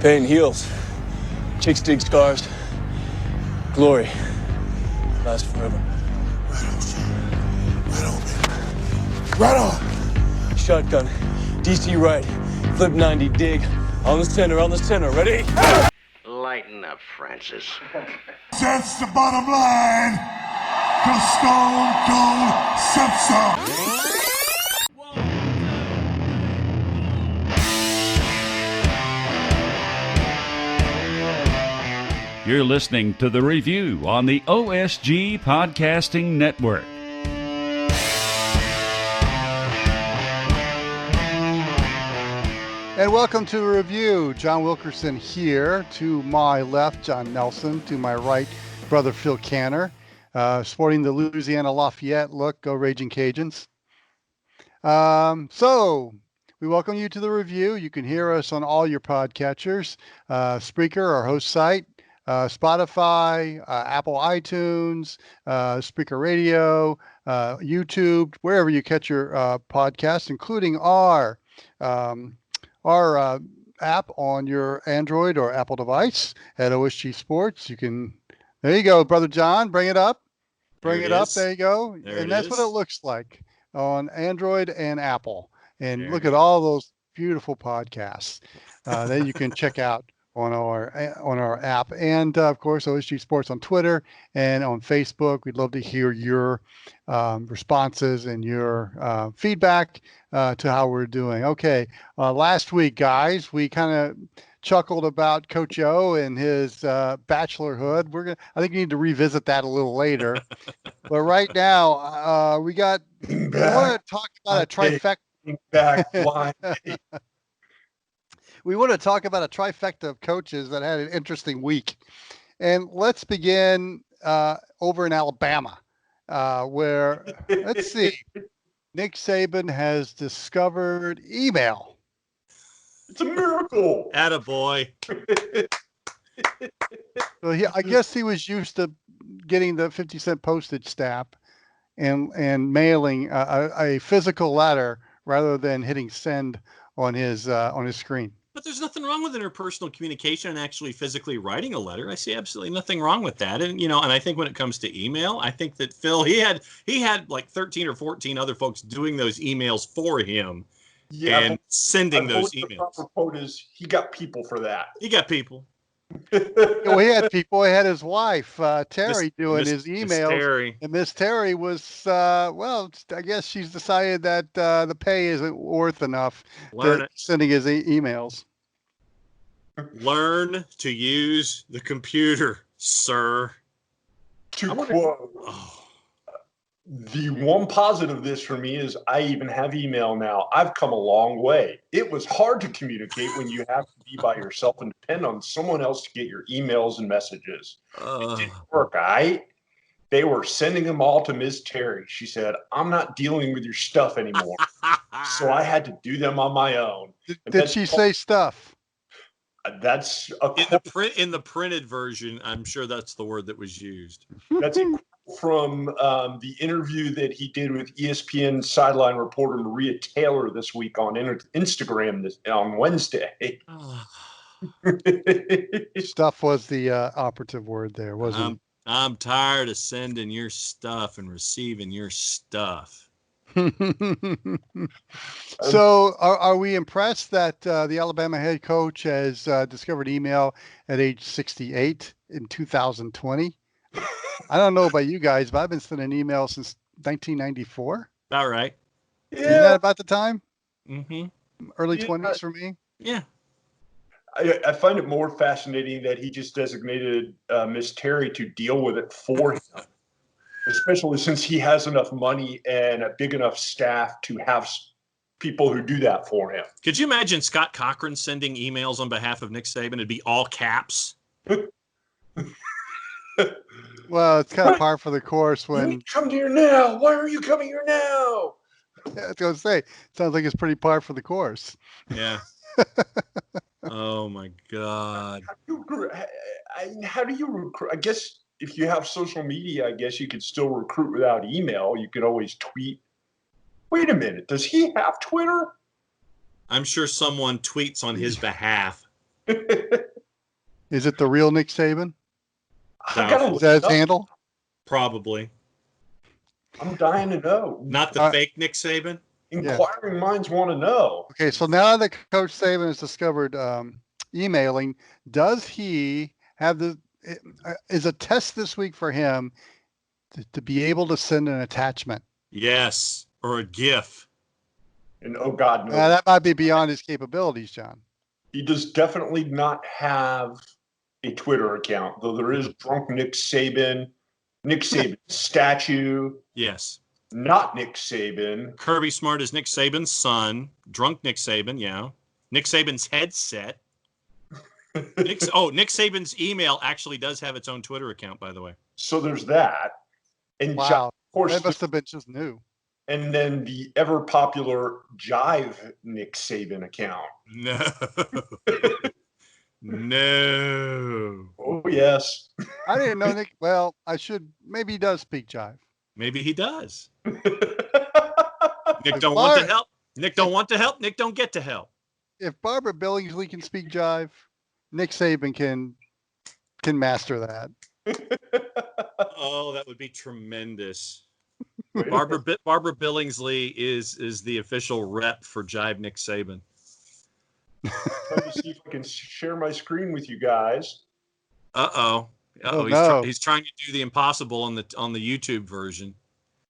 Pain heals. Chicks dig scars. Glory lasts forever. Right on. Shotgun. DC right. Flip 90. Dig. On the center. Ready? Lighten up, Francis. That's the bottom line. 'Cause Stone Cold said so. You're listening to The Review on the OSG Podcasting Network. And welcome to The Review. John Wilkerson here. To my left, John Nelson. To my right, brother Phil Canner. Sporting the Louisiana Lafayette look. Go Raging Cajuns. So we welcome you to The Review. You can hear us on all your podcatchers. Spreaker, our host site. Spotify, Apple iTunes, Spreaker Radio, YouTube, wherever you catch your podcast, including our app on your Android or Apple device at OSG Sports. There you go, Brother John, bring it up. There you go. And that's what it looks like on Android and Apple. And look at all those beautiful podcasts that you can check out on our app, and of course OSG Sports on Twitter and on Facebook. We'd love to hear your responses and your feedback to how we're doing. Okay, last week, guys, we kind of chuckled about Coach O and his bachelorhood. I think we need to revisit that a little later. But right now, we want to talk about a trifecta. We want to talk about a trifecta of coaches that had an interesting week. And let's begin over in Alabama, where, let's see, Nick Saban has discovered email. It's a miracle. Attaboy. So I guess he was used to getting the 50-cent postage stamp and mailing a physical letter rather than hitting send on his screen. But there's nothing wrong with interpersonal communication and actually physically writing a letter. I see absolutely nothing wrong with that. And, and I think when it comes to email, I think that Phil, he had like 13 or 14 other folks doing those emails for him and sending those emails. The proper quote is he got people for that. He got people. Well, he had people. He had his wife, Terry, doing his emails. Terry. And Miss Terry was, I guess she's decided that the pay isn't worth enough sending his emails. Learn to use the computer, sir. To quote, the one positive of this for me is I even have email now. I've come a long way. It was hard to communicate when you have to be by yourself and depend on someone else to get your emails and messages. It didn't work, all right? They were sending them all to Ms. Terry. She said, I'm not dealing with your stuff anymore. So I had to do them on my own. Did she say stuff? That's in the printed version. I'm sure that's the word that was used. That's from the interview that he did with ESPN sideline reporter Maria Taylor this week on Instagram on Wednesday. Stuff was the operative word there, wasn't it? I'm tired of sending your stuff and receiving your stuff. So are we impressed that the Alabama head coach has discovered email at age 68 in 2020? I don't know about you guys, but I've been sending email since 1994. All right. Yeah. Isn't that about the time? Mm-hmm. Early 20s for me? Yeah. I find it more fascinating that he just designated Miss Terry to deal with it for him, especially since he has enough money and a big enough staff to have people who do that for him. Could you imagine Scott Cochran sending emails on behalf of Nick Saban? It'd be all caps. Well, it's kind of par for the course when you come here now. Why are you coming here now? Yeah, I was going to say, sounds like it's pretty par for the course. Yeah. Oh my God. How do you recruit? I guess if you have social media, I guess you could still recruit without email. You could always tweet. Wait a minute. Does he have Twitter? I'm sure someone tweets on his behalf. Is it the real Nick Saban? I gotta Is look that it his up. handle? Probably. I'm dying to know. Not the fake Nick Saban? Inquiring minds want to know. Okay, so now that Coach Saban has discovered emailing, does he have is a test this week for him to be able to send an attachment? Yes, or a GIF. And oh God, no. That might be beyond his capabilities, John. He does definitely not have a Twitter account, though there is Drunk Nick Saban statue. Yes. Not Nick Saban. Kirby Smart is Nick Saban's son. Drunk Nick Saban, yeah. Nick Saban's headset. Nick Saban's email actually does have its own Twitter account, by the way. So there's that. And wow, of course, that must have been just new. And then the ever popular Jive Nick Saban account. No. No. Oh, yes. I didn't know Nick. Well, maybe he does speak jive. Maybe he does. Nick don't want to help. Nick don't want to help. Nick don't get to help. If Barbara Billingsley can speak jive, Nick Saban can master that. Oh, that would be tremendous. Barbara Billingsley is the official rep for Jive Nick Saban. Let me see if I can share my screen with you guys. Uh-oh. Oh, no. He's trying to do the impossible on the YouTube version.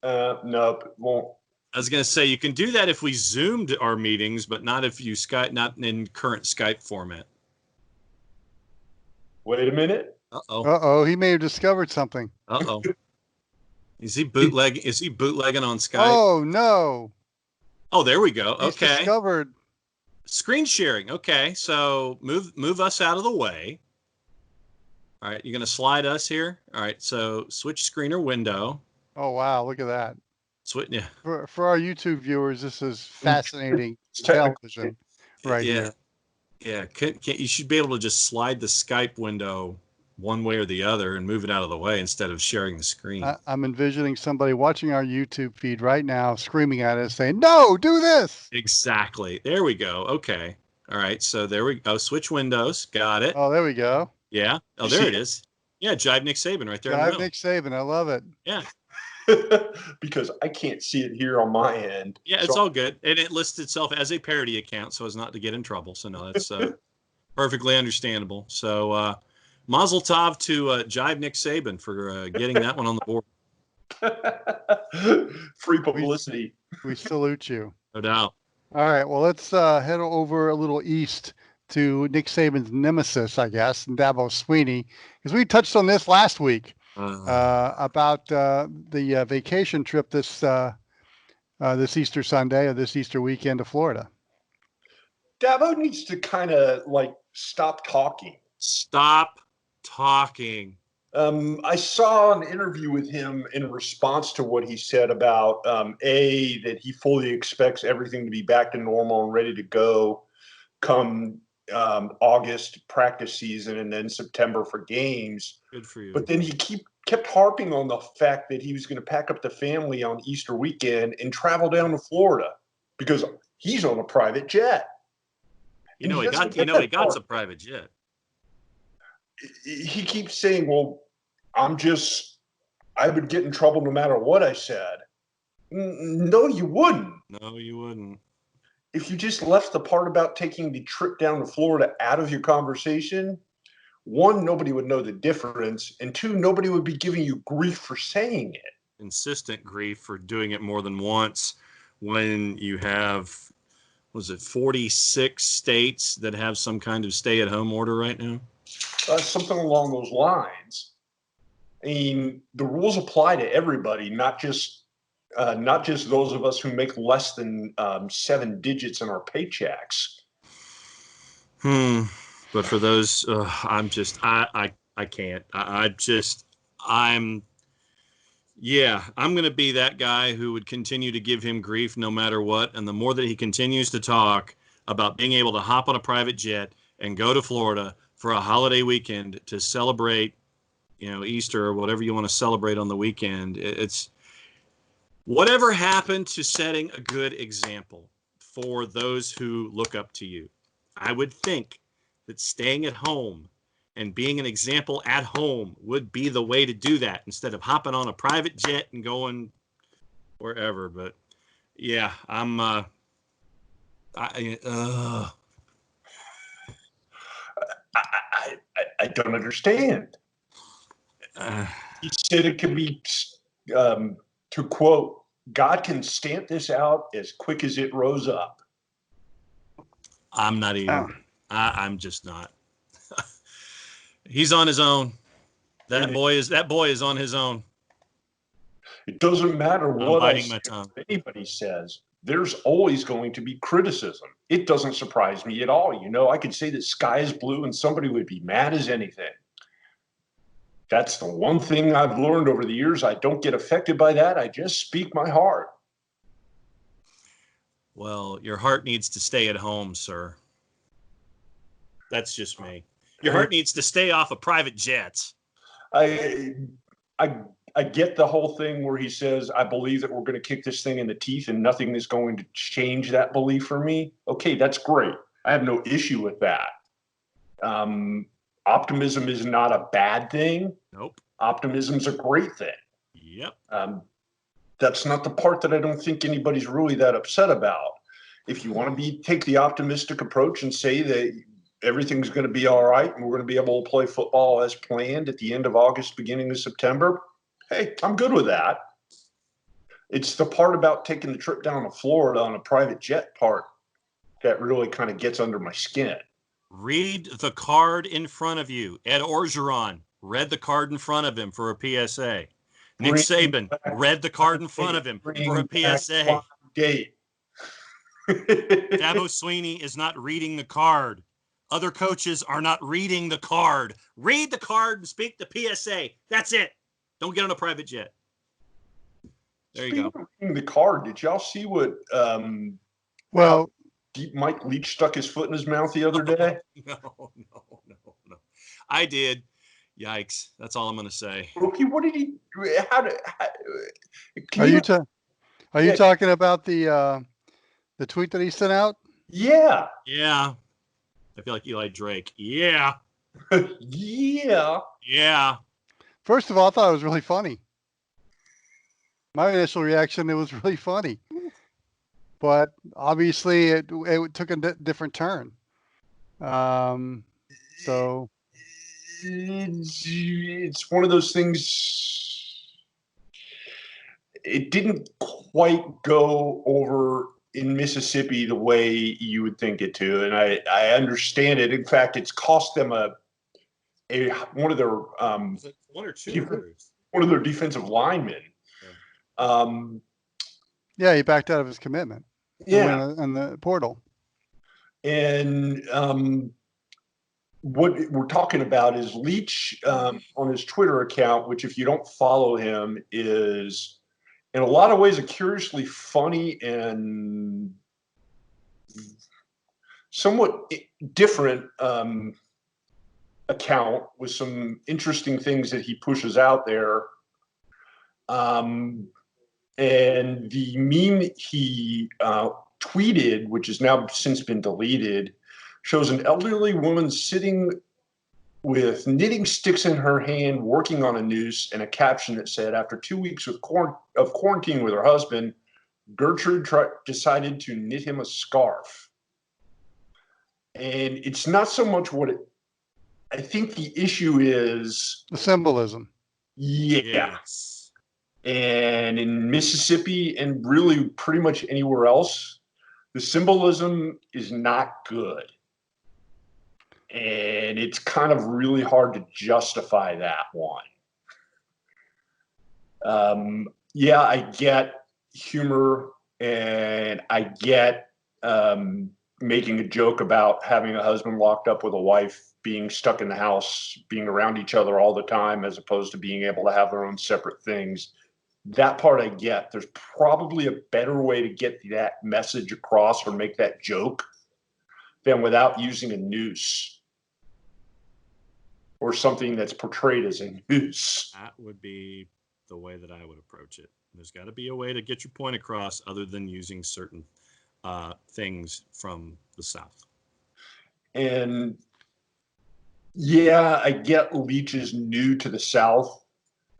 Nope, it won't. I was going to say you can do that if we zoomed our meetings, but not if you Skype, not in current Skype format. Wait a minute. Uh-oh, he may have discovered something. Uh-oh. Is he bootlegging on Skype? Oh no. Oh, there we go. He's okay. Discovered. Screen sharing. Okay. So move us out of the way. All right, you're going to slide us here. All right, so switch screen or window. Oh wow, look at that. Yeah. For our YouTube viewers, this is fascinating television right here. Yeah, you should be able to just slide the Skype window one way or the other and move it out of the way instead of sharing the screen. I'm envisioning somebody watching our YouTube feed right now screaming at us saying, "No, do this." Exactly. There we go. Okay. All right, so there we go. Switch windows. Got it. Oh, there we go. Yeah. Oh, there it is. Yeah, Jive Nick Saban right there. Jive Nick Saban. I love it. Yeah. Because I can't see it here on my end. Yeah, it's all good. And it lists itself as a parody account so as not to get in trouble. So, no, that's perfectly understandable. So, mazel tov to Jive Nick Saban for getting that one on the board. Free publicity. We salute you. No doubt. All right, well, let's head over a little east to Nick Saban's nemesis, I guess, and Dabo Sweeney, because we touched on this last week about the vacation trip this Easter Sunday or this Easter weekend to Florida. Dabo needs to kind of stop talking. Stop talking. I saw an interview with him in response to what he said about that he fully expects everything to be back to normal and ready to go come August practice season and then September for games. Good for you. But then he kept harping on the fact that he was going to pack up the family on Easter weekend and travel down to Florida because he's on a private jet. He got a private jet. He keeps saying, well, I would get in trouble no matter what I said. No, you wouldn't. No, you wouldn't. If you just left the part about taking the trip down to Florida out of your conversation, one, nobody would know the difference. And two, nobody would be giving you grief for saying it. Insistent grief for doing it more than once when you have, 46 states that have some kind of stay-at-home order right now? Something along those lines. I mean, the rules apply to everybody, not just those of us who make less than 7 digits in our paychecks. But for those, I'm can't. I'm going to be that guy who would continue to give him grief no matter what. And the more that he continues to talk about being able to hop on a private jet and go to Florida for a holiday weekend to celebrate, Easter or whatever you want to celebrate on the weekend, it's whatever happened to setting a good example for those who look up to you. I would think that staying at home and being an example at home would be the way to do that instead of hopping on a private jet and going wherever. But yeah, I don't understand. He said it can be, to quote, God can stamp this out as quick as it rose up. I'm not even. I'm just not. He's on his own. That boy is on his own. It doesn't matter what biting my tongue. Anybody says. There's always going to be criticism. It doesn't surprise me at all. You know, I could say the sky is blue and somebody would be mad as anything. That's the one thing I've learned over the years. I don't get affected by that. I just speak my heart. Well, your heart needs to stay at home, sir. That's just me. Your heart needs to stay off of private jets. I get the whole thing where he says, I believe that we're going to kick this thing in the teeth and nothing is going to change that belief for me. Okay, that's great. I have no issue with that. Optimism is not a bad thing. Nope. Optimism's a great thing. Yep. That's not the part that I don't think anybody's really that upset about. If you want to take the optimistic approach and say that everything's going to be all right and we're going to be able to play football as planned at the end of August, beginning of September, hey, I'm good with that. It's the part about taking the trip down to Florida on a private jet part that really kind of gets under my skin. Read the card in front of you. Ed Orgeron read the card in front of him for a PSA. Nick Saban read the card in front of him for a PSA. Dabo Sweeney is not reading the card. Other coaches are not reading the card. Read the card and speak the PSA. That's it. Don't get on a private jet. There you go. The card. Did y'all see what Mike Leach stuck his foot in his mouth the other day? No. I did. Yikes. That's all I'm going to say. Okay, what did he? Are you talking about the tweet that he sent out? Yeah. Yeah. I feel like Eli Drake. Yeah. Yeah. First of all, I thought it was really funny. My initial reaction, it was really funny. But obviously, it took a different turn. So it's one of those things. It didn't quite go over in Mississippi the way you would think it to, and I understand it. In fact, it's cost them one of their one or two one of their defensive linemen. Yeah, he backed out of his commitment. Yeah, in the portal. And what we're talking about is Leach on his Twitter account, which if you don't follow him is in a lot of ways a curiously funny and somewhat different account with some interesting things that he pushes out there. And the meme he tweeted, which has now since been deleted, shows an elderly woman sitting with knitting sticks in her hand, working on a noose, and a caption that said, after 2 weeks of quarantine with her husband, Gertrude decided to knit him a scarf. And it's not so much I think the issue is the symbolism. Yeah. Yes. And in Mississippi and really pretty much anywhere else, the symbolism is not good. And it's kind of really hard to justify that one. Yeah, I get humor and I get making a joke about having a husband locked up with a wife, being stuck in the house, being around each other all the time, as opposed to being able to have their own separate things. That part I get. There's probably a better way to get that message across or make that joke than without using a noose or something that's portrayed as a noose. That would be the way that I would approach it. There's got to be a way to get your point across other than using certain things from the South. And Yeah, I get Leach is new to the South.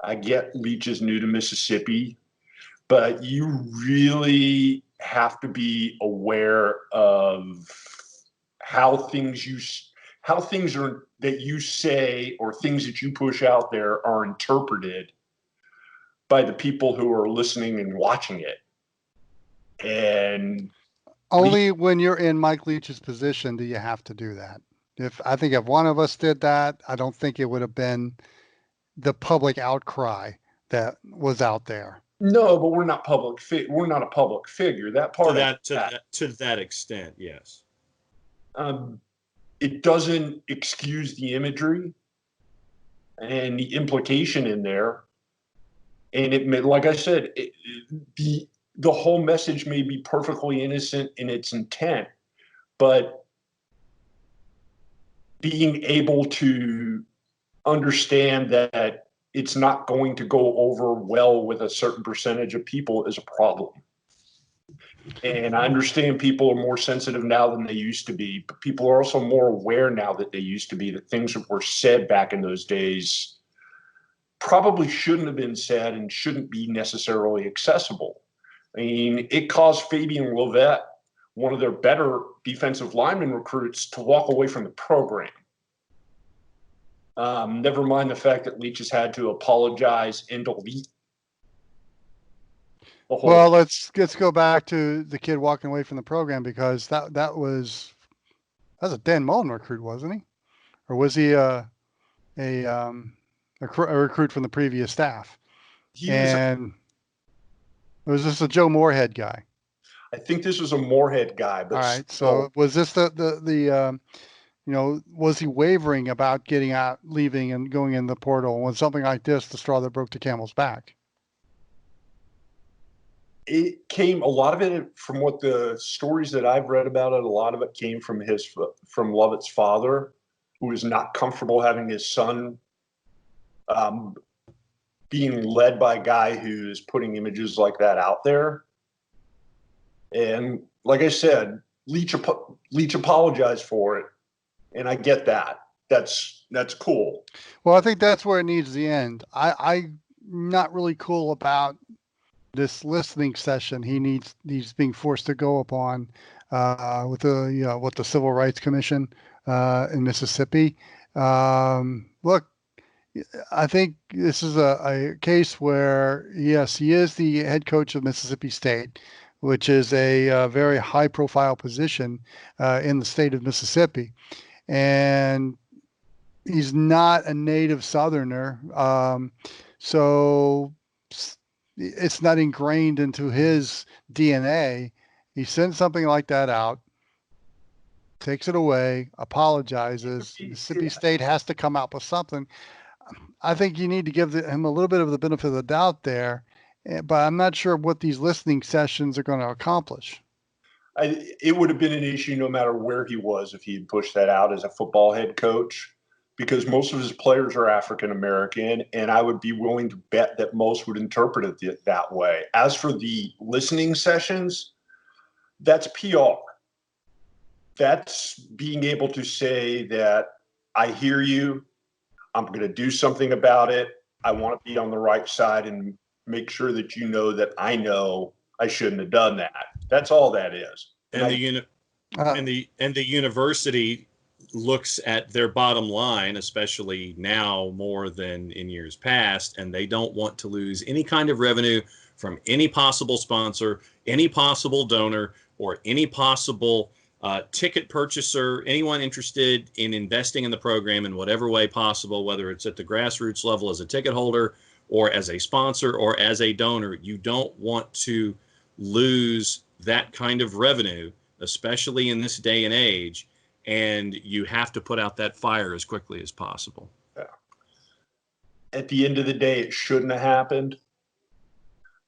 I get Leach is new to Mississippi, but you really have to be aware of how things are that you say or things that you push out there are interpreted by the people who are listening and watching it. And Only when you're in Mike Leach's position do you have to do that. I think if one of us did that, I don't think it would have been the public outcry that was out there. no, but we're not we're not a public figure. That part to that extent, yes. It doesn't excuse the imagery and the implication in there. And it, like I said, the whole message may be perfectly innocent in its intent, but being able to understand that it's not going to go over well with a certain percentage of people is a problem. And I understand people are more sensitive now than they used to be, but people are also more aware now that they used to be, that things that were said back in those days probably shouldn't have been said and shouldn't be necessarily accessible. I mean, it caused Fabian Lovett, one of their better defensive lineman recruits, to walk away from the program. Never mind the fact that Leach has had to apologize and delete. Well, let's go back to the kid walking away from the program, because that was a Dan Mullen recruit, wasn't he? Or was he a recruit from the previous staff? Was this a Joe Moorhead guy? I think this was a Moorhead guy. But all right. So was this the was he wavering about getting out, leaving, and going in the portal? Was something like this the straw that broke the camel's back? It came, a lot of it, from what the stories that I've read about it, a lot of it came from Lovett's father, who was not comfortable having his son being led by a guy who's putting images like that out there. And like I said, Leach apologized for it, and I get that. That's cool. Well, I think that's where it needs to end. I'm not really cool about this listening session he's being forced to go upon with the Civil Rights Commission in Mississippi. Look, I think this is a case where, yes, he is the head coach of Mississippi State, which is a very high profile position in the state of Mississippi. And he's not a native Southerner. So it's not ingrained into his DNA. He sends something like that out, takes it away, apologizes. Mississippi State has to come out with something. I think you need to give him a little bit of the benefit of the doubt there, but I'm not sure what these listening sessions are going to accomplish. It would have been an issue no matter where he was if he had pushed that out as a football head coach, because most of his players are African American, and I would be willing to bet that most would interpret it that way. As for the listening sessions, that's PR. That's being able to say that I hear you, I'm going to do something about it, I want to be on the right side and make sure that you know that I know I shouldn't have done that. That's all that is. And the university looks at their bottom line, especially now more than in years past, and they don't want to lose any kind of revenue from any possible sponsor, any possible donor, or any possible ticket purchaser, anyone interested in investing in the program in whatever way possible, whether it's at the grassroots level as a ticket holder or as a sponsor or as a donor. You don't want to lose that kind of revenue, especially in this day and age, and you have to put out that fire as quickly as possible. Yeah. At the end of the day, it shouldn't have happened.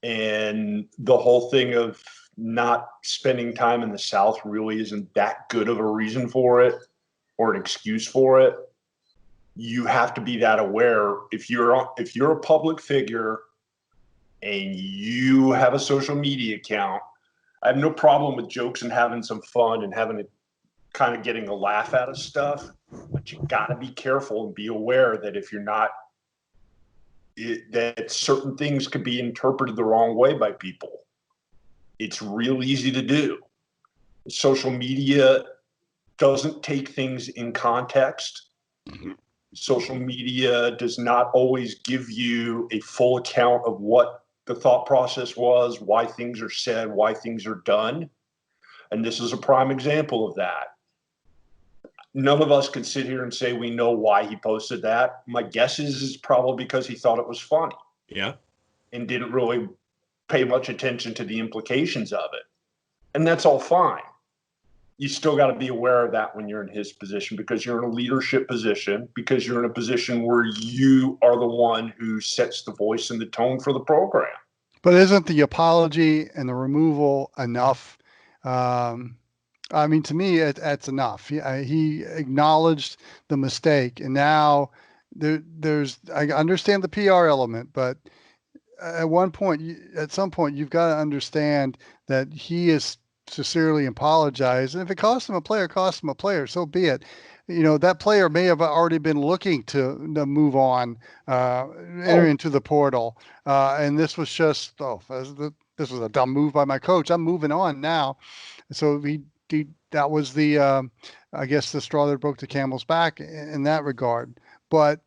And the whole thing of not spending time in the South really isn't that good of a reason for it or an excuse for it. You have to be that aware. If you're a public figure and you have a social media account, I have no problem with jokes and having some fun and having it kind of getting a laugh out of stuff. But you got to be careful and be aware that if you're not, that certain things could be interpreted the wrong way by people. It's real easy to do. Social media doesn't take things in context. Social media does not always give you a full account of what the thought process was, why things are said, why things are done. And this is a prime example of that. None of us can sit here and say we know why he posted that. My guess is probably because he thought it was funny. Yeah. And didn't really pay much attention to the implications of it. And that's all fine. You still got to be aware of that when you're in his position, because you're in a leadership position, because you're in a position where you are the one who sets the voice and the tone for the program. But isn't the apology and the removal enough? I mean, to me, that's enough. He acknowledged the mistake, and now I understand the PR element, but at some point, you've got to understand that he is sincerely apologized. And if it costs him a player, costs him a player, so be it. That player may have already been looking to move on, enter into the portal. And this was just, this was a dumb move by my coach. I'm moving on now. So that was I guess the straw that broke the camel's back in that regard. But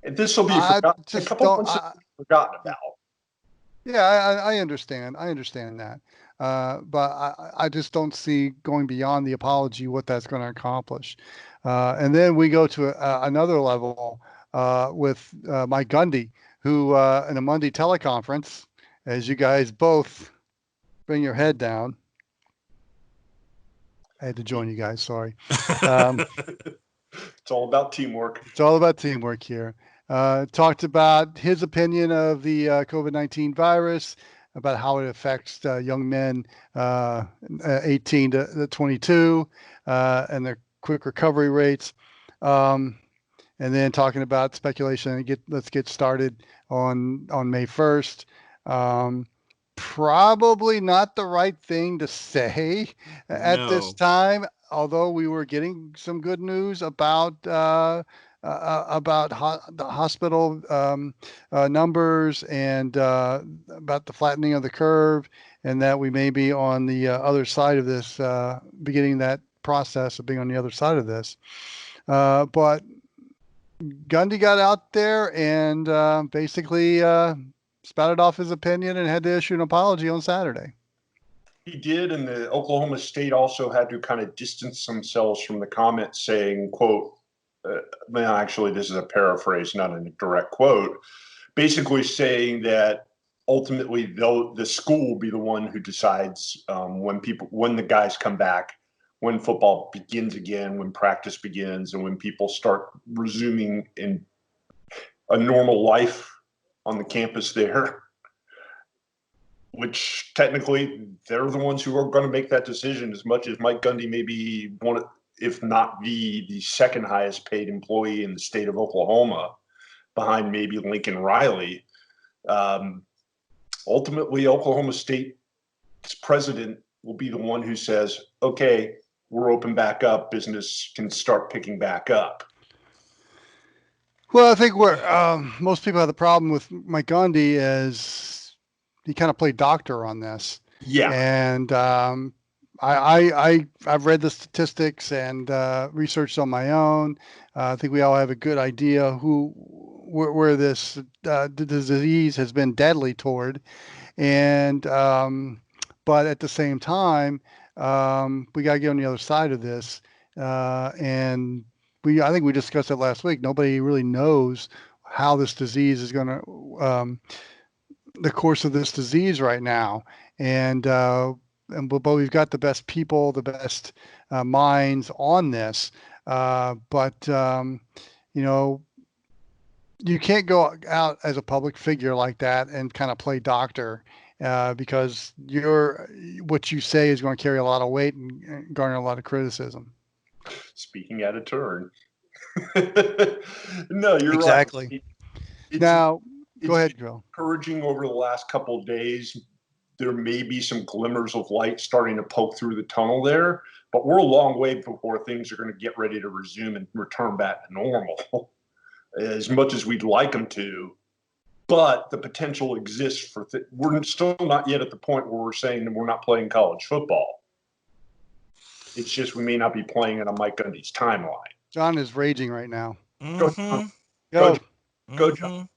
and this will be a couple months forgotten about. Yeah, I understand. I understand that. But I just don't see going beyond the apology what that's going to accomplish. And then we go to another level with Mike Gundy, who in a Monday teleconference, as you guys both bring your head down. I had to join you guys. Sorry. It's all about teamwork. It's all about teamwork here. Talked about his opinion of the COVID-19 virus, about how it affects young men 18 to 22 and their quick recovery rates. And then talking about speculation. Let's get started on May 1st. Probably not the right thing to say at this time, although we were getting some good news about the hospital numbers and about the flattening of the curve, and that we may be on the other side of this, beginning that process of being on the other side of this. But Gundy got out there and basically spouted off his opinion and had to issue an apology on Saturday. He did, and the Oklahoma State also had to kind of distance themselves from the comment saying, quote, actually, this is a paraphrase, not a direct quote, basically saying that ultimately the school will be the one who decides when the guys come back, when football begins again, when practice begins, and when people start resuming in a normal life on the campus there, which technically they're the ones who are going to make that decision, as much as Mike Gundy may be one, if not the second highest paid employee in the state of Oklahoma, behind maybe Lincoln Riley. Ultimately, Oklahoma State's president will be the one who says, okay, we're open back up, business can start picking back up. Well, I think where most people have the problem with Mike Gundy is he kind of played doctor on this. Yeah. And I've read the statistics and researched on my own. I think we all have a good idea where this the disease has been deadly toward. And but at the same time, we got to get on the other side of this. And I think we discussed it last week. Nobody really knows how this disease is going to, the course of this disease right now. But we've got the best people, the best minds on this. You can't go out as a public figure like that and kind of play doctor, because what you say is going to carry a lot of weight and garner a lot of criticism. Speaking out of turn. No, you're exactly. Right. Now, go ahead, Joe. Encouraging over the last couple of days. there may be some glimmers of light starting to poke through the tunnel there, but we're a long way before things are going to get ready to resume and return back to normal as much as we'd like them to. But the potential exists for we're still not yet at the point where we're saying that we're not playing college football. It's just we may not be playing it on Mike Gundy's timeline. John is raging right now. Go, John. Go. Go, John.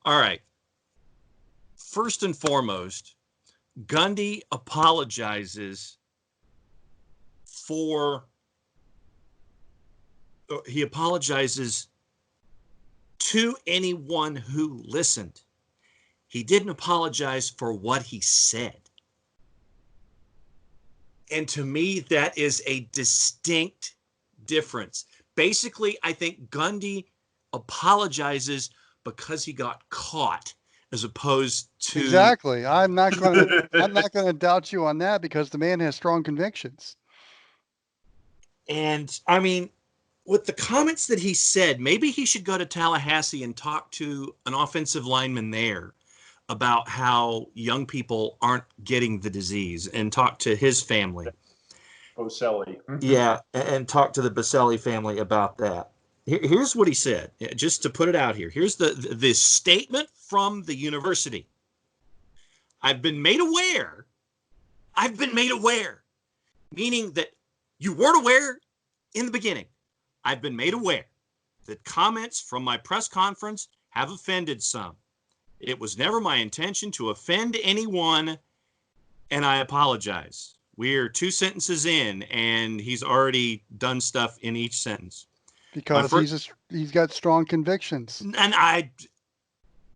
All right. First and foremost, Gundy apologizes to anyone who listened. He didn't apologize for what he said. And to me, that is a distinct difference. Basically, I think Gundy apologizes because he got caught, as opposed to Exactly. I'm not going to doubt you on that, because the man has strong convictions. And I mean, with the comments that he said, maybe he should go to Tallahassee and talk to an offensive lineman there about how young people aren't getting the disease, and talk to his family. Boselli. Yeah, and talk to the Boselli family about that. Here's what he said, just to put it out here. Here's the statement from the university. I've been made aware, meaning that you weren't aware in the beginning. I've been made aware that comments from my press conference have offended some. It was never my intention to offend anyone, and I apologize. We're 2 sentences in, and he's already done stuff in each sentence. Because he's got strong convictions. And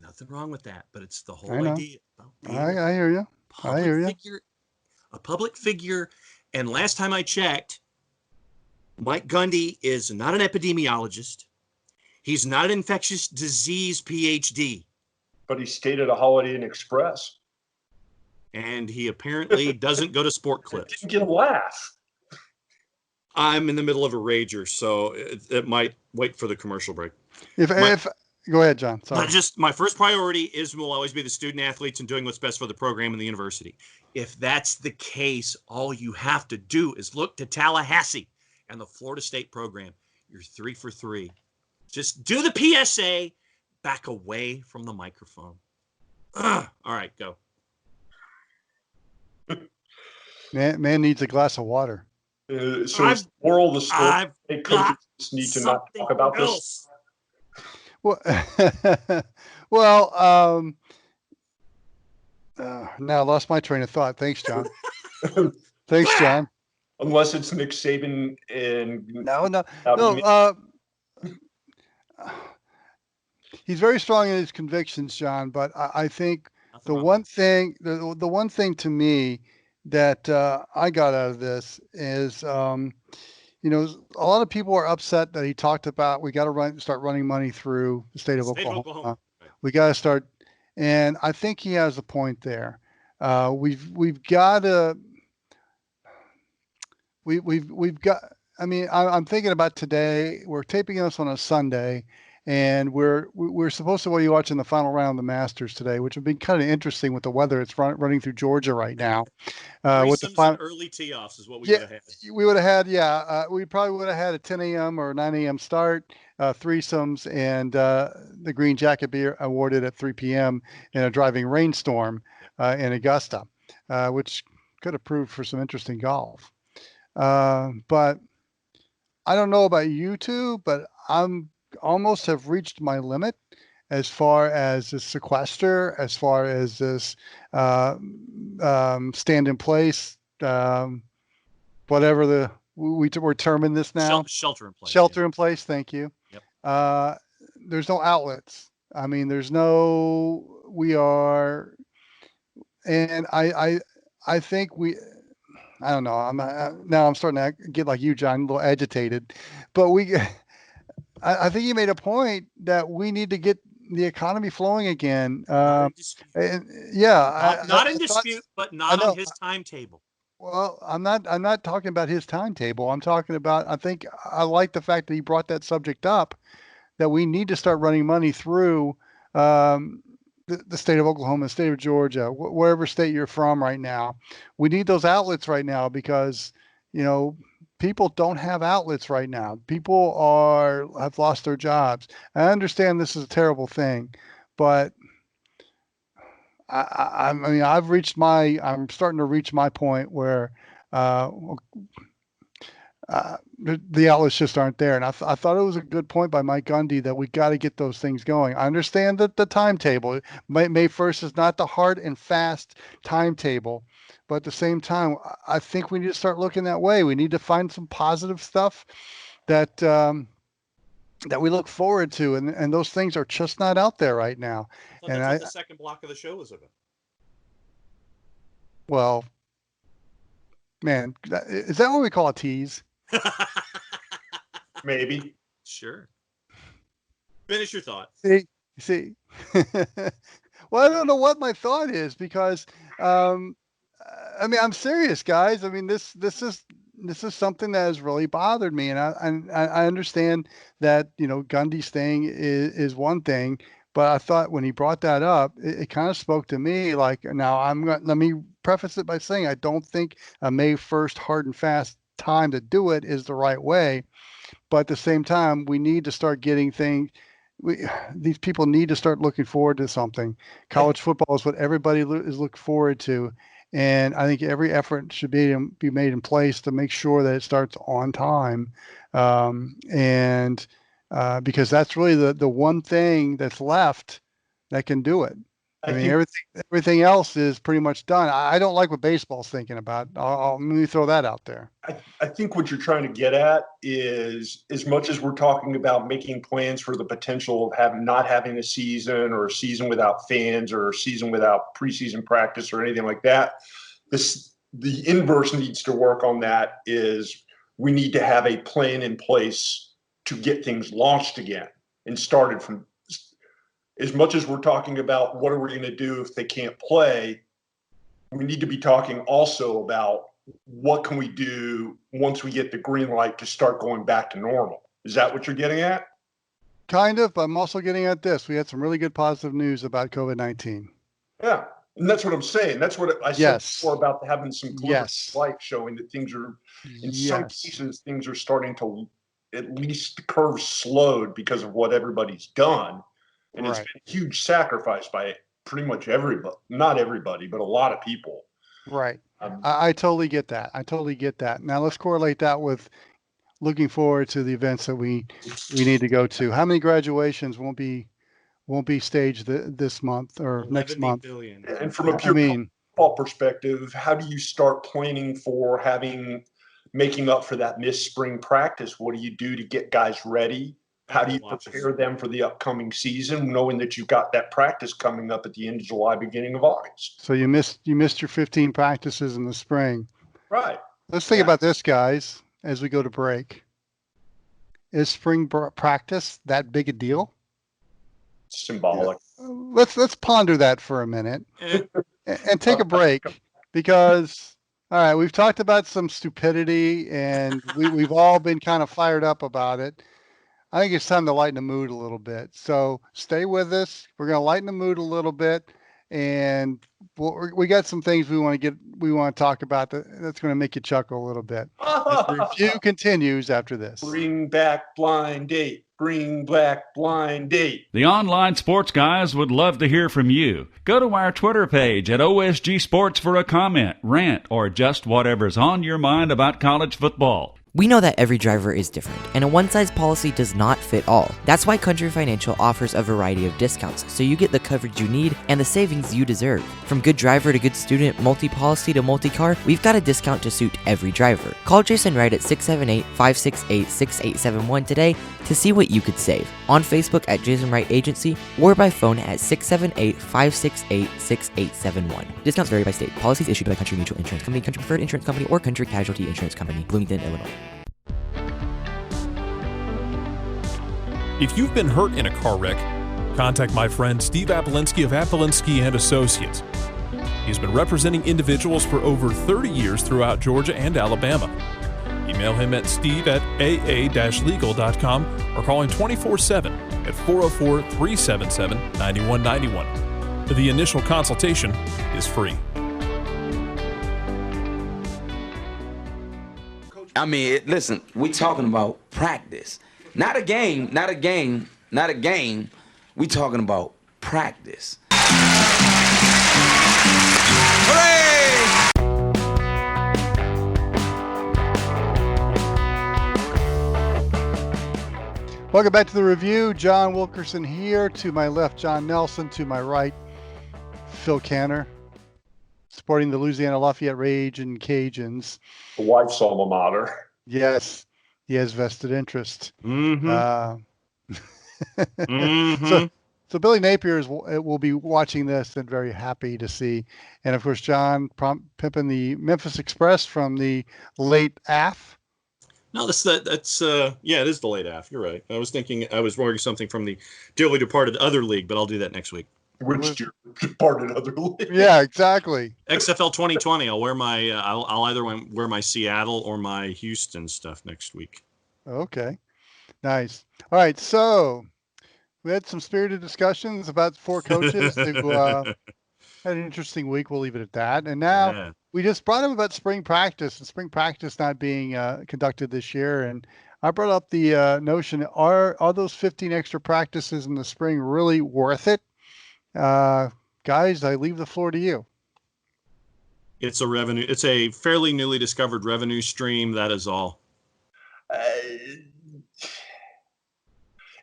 nothing wrong with that, but it's the whole idea. I hear you. A public figure, and last time I checked, Mike Gundy is not an epidemiologist. He's not an infectious disease PhD. But he stayed at a Holiday Inn Express. And he apparently doesn't go to sport clips. Didn't get a laugh. I'm in the middle of a rager, so it might wait for the commercial break. Go ahead, John. Sorry. Just my first priority will always be the student athletes and doing what's best for the program and the university. If that's the case, all you have to do is look to Tallahassee and the Florida State program. You're 3 for 3. Just do the PSA, back away from the microphone. All right, go. Man needs a glass of water. So is the moral of the story, coaches just need to not talk about this? Well, now I lost my train of thought. Thanks, John. Thanks, John. Unless it's Nick Saban and no. He's very strong in his convictions, John. But I think the one thing to me that I got out of this is, a lot of people are upset that he talked about we got to start running money through the state of Oklahoma. We got to start, and I think he has a point there. We've got to. We've got. I mean, I'm thinking about today. We're taping this on a Sunday, and we're supposed to be watching the final round of the Masters today, which would be kind of interesting with the weather. It's running through Georgia right now. With the final early tee-offs is what we would have had. We would have had, we probably would have had a 10 a.m. or 9 a.m. start, threesomes, and the green jacket be awarded at 3 p.m. in a driving rainstorm in Augusta, which could have proved for some interesting golf. But I don't know about you two, but I'm almost have reached my limit as far as this sequester, as far as this stand in place, whatever we're terming this now. Shelter in place. Shelter in place. Thank you. Yep. There's no outlets. I mean, I think I don't know. Now I'm starting to get like you, John, a little agitated, but I think you made a point that we need to get the economy flowing again. Not in dispute, but not on his timetable. Well, I'm not talking about his timetable. I'm talking about, I think I like the fact that he brought that subject up, that we need to start running money through the state of Oklahoma, the state of Georgia, wherever state you're from right now. We need those outlets right now because, people don't have outlets right now. People have lost their jobs. I understand this is a terrible thing, but I mean, I'm starting to reach my point where the outlets just aren't there. And I thought it was a good point by Mike Gundy that we got to get those things going. I understand that the timetable, May 1st is not the hard and fast timetable, but at the same time, I think we need to start looking that way. We need to find some positive stuff that we look forward to. And those things are just not out there right now. Well, that's what the second block of the show was about. Well, man, is that what we call a tease? Maybe. Sure. Finish your thought. See. Well, I don't know what my thought is because, I mean, I'm serious, guys. I mean, this is something that has really bothered me, and I understand that Gundy's thing is one thing, but I thought when he brought that up, it kind of spoke to me. Like, now let me preface it by saying I don't think a May 1st hard and fast time to do it is the right way, but at the same time, we need to start getting things. These people need to start looking forward to something. College football is what everybody is looking forward to. And I think every effort should be made in place to make sure that it starts on time. Because that's really the one thing that's left that can do it. I mean, everything else is pretty much done. I don't like what baseball's thinking about. Let me throw that out there. I think what you're trying to get at is, as much as we're talking about making plans for the potential of not having a season or a season without fans or a season without preseason practice or anything like that, the inverse needs to work on that. Is we need to have a plan in place to get things launched again and started from. As much as we're talking about what are we going to do if they can't play, we need to be talking also about what can we do once we get the green light to start going back to normal. Is that what you're getting at? Kind of. I'm also getting at this. We had some really good positive news about COVID-19. Yeah. And that's what I'm saying. That's what I said before about having some light showing that things are, in some cases, things are starting to, at least the curve slowed because of what everybody's done. And it's been a huge sacrifice by pretty much everybody, not everybody, but a lot of people. Right. I totally get that. Now let's correlate that with looking forward to the events that we need to go to. How many graduations won't be staged this month or next month? Billion. And from a pure football perspective, how do you start planning for making up for that missed spring practice? What do you do to get guys ready? How do you prepare them for the upcoming season, knowing that you've got that practice coming up at the end of July, beginning of August? So you missed your 15 practices in the spring. Right. Let's think about this, guys, as we go to break. Is spring practice that big a deal? Symbolic. Let's ponder that for a minute and take a break because, all right, we've talked about some stupidity and we've all been kind of fired up about it. I think it's time to lighten the mood a little bit. So stay with us. We're going to lighten the mood a little bit, and we got some things we want to talk about that's going to make you chuckle a little bit. The review continues after this. Bring back blind date. Bring back blind date. The online sports guys would love to hear from you. Go to our Twitter page at OSG Sports for a comment, rant, or just whatever's on your mind about college football. We know that every driver is different, and a one-size policy does not fit all. That's why Country Financial offers a variety of discounts, so you get the coverage you need and the savings you deserve. From good driver to good student, multi-policy to multi-car, we've got a discount to suit every driver. Call Jason Wright at 678-568-6871 today to see what you could save. On Facebook at Jason Wright Agency, or by phone at 678-568-6871. Discounts vary by state. Policies issued by Country Mutual Insurance Company, Country Preferred Insurance Company, or Country Casualty Insurance Company, Bloomington, Illinois. If you've been hurt in a car wreck, contact my friend Steve Apolinski of Apolinski & Associates. He's been representing individuals for over 30 years throughout Georgia and Alabama. Email him at steve@aa-legal.com or call him 24/7 at 404-377-9191. The initial consultation is free. I mean, listen, we talking about practice. Not a game. We talking about practice. Welcome back to the review. John Wilkerson here. To my left, John Nelson. To my right, Phil Canner, supporting the Louisiana Lafayette Rage and Cajuns. The wife's alma mater. Yes, he has vested interest. Mm-hmm. So Billy Napier will be watching this and very happy to see. And of course, John pimping the Memphis Express from the late AF. No, that's it is the late AF. You're right. I was thinking I was wearing something from the dearly departed other league, but I'll do that next week. Which departed other league? Yeah, exactly. XFL 2020. I'll wear my I'll either wear my Seattle or my Houston stuff next week. Okay, nice. All right, so we had some spirited discussions about 4 coaches who had an interesting week. We'll leave it at that. And now we just brought up about spring practice and spring practice not being conducted this year. And I brought up the notion, are those 15 extra practices in the spring really worth it? Guys, I leave the floor to you. It's a fairly newly discovered revenue stream. That is all.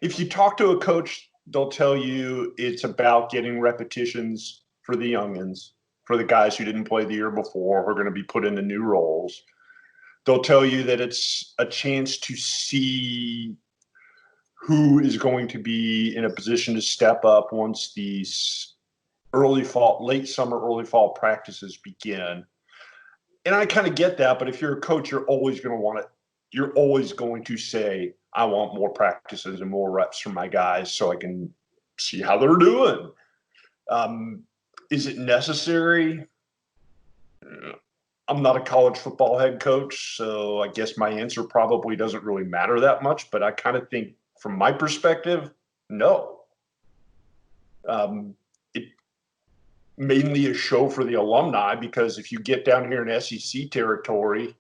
If you talk to a coach, they'll tell you it's about getting repetitions for the youngins, for the guys who didn't play the year before, who are going to be put into new roles. They'll tell you that it's a chance to see who is going to be in a position to step up once these late summer, early fall practices begin. And I kind of get that, but if you're a coach, you're always going to want it. You're always going to say, I want more practices and more reps from my guys so I can see how they're doing. Is it necessary? I'm not a college football head coach, so I guess my answer probably doesn't really matter that much, but I kind of think from my perspective, no. It mainly a show for the alumni, because if you get down here in SEC territory,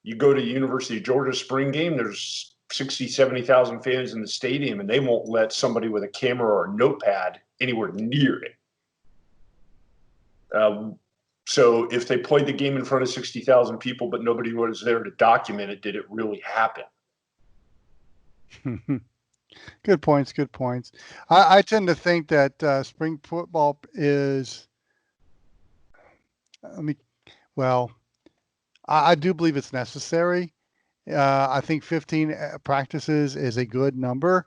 you go to University of Georgia spring game, there's 60, 70,000 fans in the stadium, and they won't let somebody with a camera or a notepad anywhere near it. So if they played the game in front of 60,000 people, but nobody was there to document it, did it really happen? Good points. I tend to think that spring football is, I do believe it's necessary. I think 15 practices is a good number.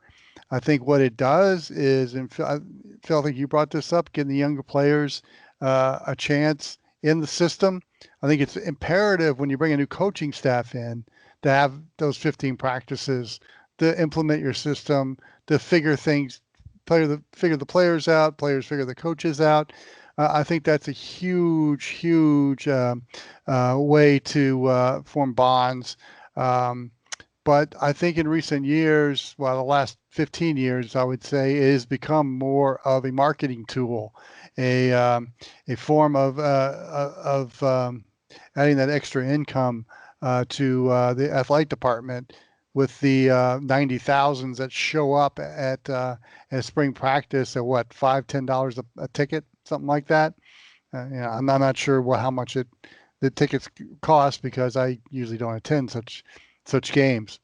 I think what it does is, and Phil, I think you brought this up, getting the younger players a chance in the system. I think it's imperative when you bring a new coaching staff in to have those 15 practices to implement your system, to figure figure the players out, players figure the coaches out. I think that's a huge way to form bonds. But I think in recent years, the last 15 years, I would say, it has become more of a marketing tool, a form of adding that extra income to the athletic department, with the 90,000s that show up at spring practice at what, $5-10 a ticket, something like that. I'm not sure how much the tickets cost, because I usually don't attend such games.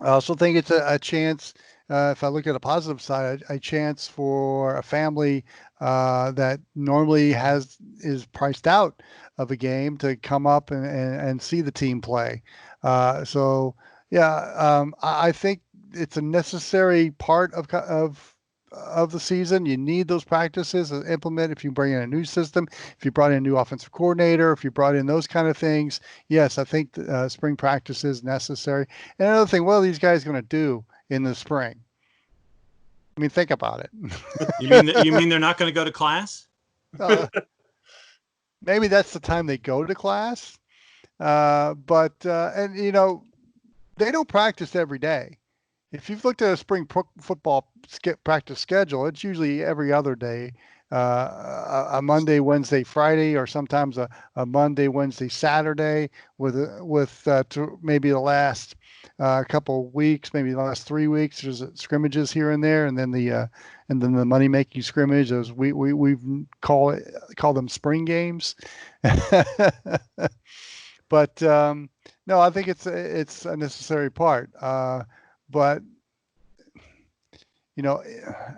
I also think it's a chance, if I look at a positive side, a chance for a family that normally is priced out of a game to come up and see the team play. I think it's a necessary part of the season. You need those practices to implement. If you bring in a new system, if you brought in a new offensive coordinator, if you brought in those kind of things, yes, I think spring practice is necessary. And another thing, what are these guys going to do in the spring? I mean, think about it. You mean they're not going to go to class? Maybe that's the time they go to class. But they don't practice every day. If you've looked at a spring football practice schedule, it's usually every other day a Monday, Wednesday, Friday, or sometimes a Monday, Wednesday, Saturday with maybe the last couple of weeks, maybe the last 3 weeks, there's scrimmages here and there, and then the money making scrimmage, as we call them spring games. But no, I think it's a necessary part. But